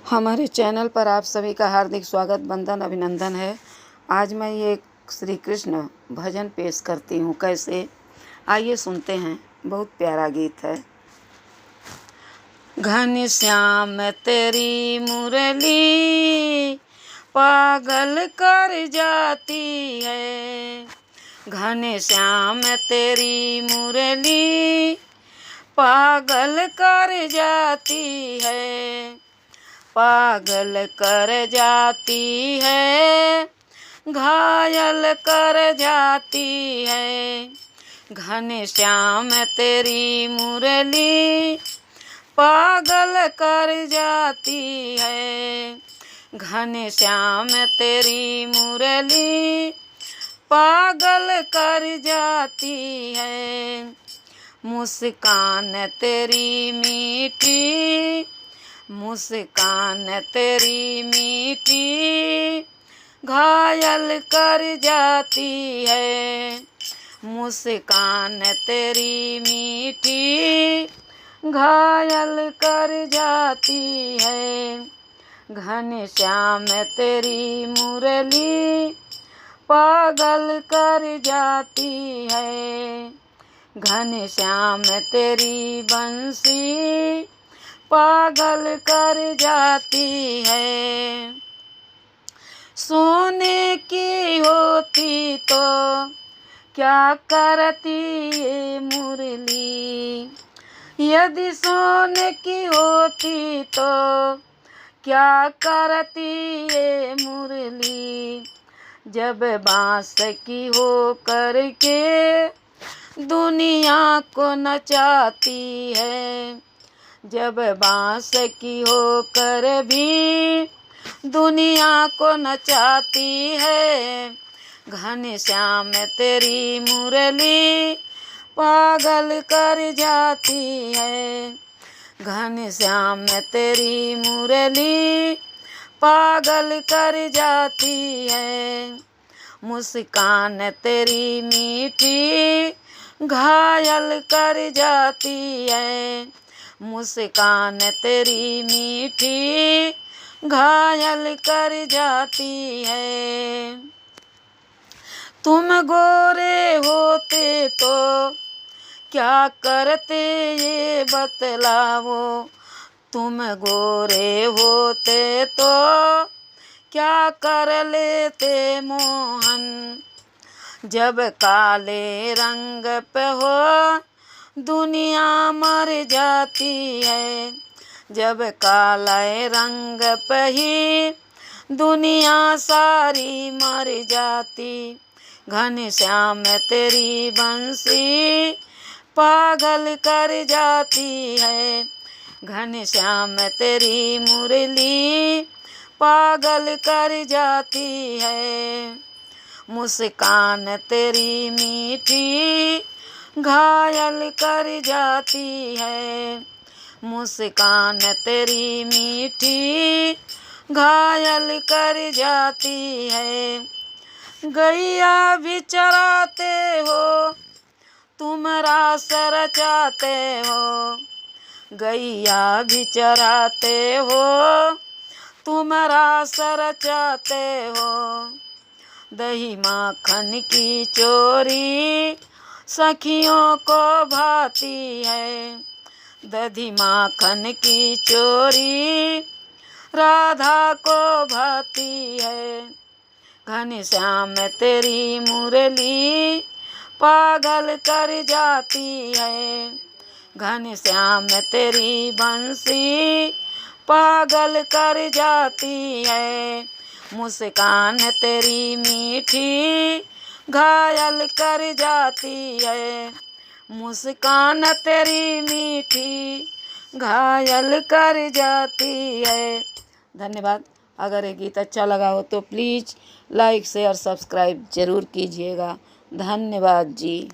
हमारे चैनल पर आप सभी का हार्दिक स्वागत, वंदन, अभिनंदन है। आज मैं ये श्री कृष्ण भजन पेश करती हूँ। कैसे, आइए सुनते हैं। बहुत प्यारा गीत है। घनश्याम तेरी मुरली पागल कर जाती है। घनश्याम तेरी मुरली पागल कर जाती है। पागल कर जाती है, घायल कर जाती है। घनश्याम तेरी मुरली पागल कर जाती है। घनश्याम तेरी मुरली पागल कर जाती है। मुस्कान तेरी मीठी, मुस्कान तेरी मीठी घायल कर जाती है। मुस्कान तेरी मीठी घायल कर जाती है। घनश्याम तेरी मुरली पागल कर जाती है। घनश्याम तेरी बंसी पागल कर जाती है। सोने की होती तो क्या करती ये मुरली। यदि सोने की होती तो क्या करती ये मुरली। जब बांस की हो करके दुनिया को नचाती है। जब बांस की होकर भी दुनिया को नचाती है। घनश्याम तेरी मुरली पागल कर जाती है। घनश्याम तेरी मुरली पागल कर जाती है। मुस्कान तेरी मीठी घायल कर जाती है। मुस्कान तेरी मीठी घायल कर जाती है। तुम गोरे होते तो क्या करते ये बतलाओ। तुम गोरे होते तो क्या कर लेते मोहन। जब काले रंग पे हो दुनिया मर जाती है। जब काले रंग पे ही दुनिया सारी मर जाती। घनश्याम तेरी बंसी पागल कर जाती है। घनश्याम तेरी मुरली पागल कर जाती है। मुस्कान तेरी मीठी घायल कर जाती है। मुस्कान तेरी मीठी घायल कर जाती है। गैया भी चराते हो, तुम रास रचाते हो। गैया भी चराते हो, तुम रास रचाते हो। दही माखन की चोरी सखियों को भाती है। दही माखन की चोरी राधा को भाती है। घनश्याम तेरी मुरली पागल कर जाती है। घनश्याम तेरी बंसी पागल कर जाती है। मुस्कान तेरी मीठी घायल कर जाती है। मुस्कान तेरी मीठी घायल कर जाती है। धन्यवाद। अगर ये गीत अच्छा लगा हो तो प्लीज़ लाइक शेयर सब्सक्राइब ज़रूर कीजिएगा। धन्यवाद जी।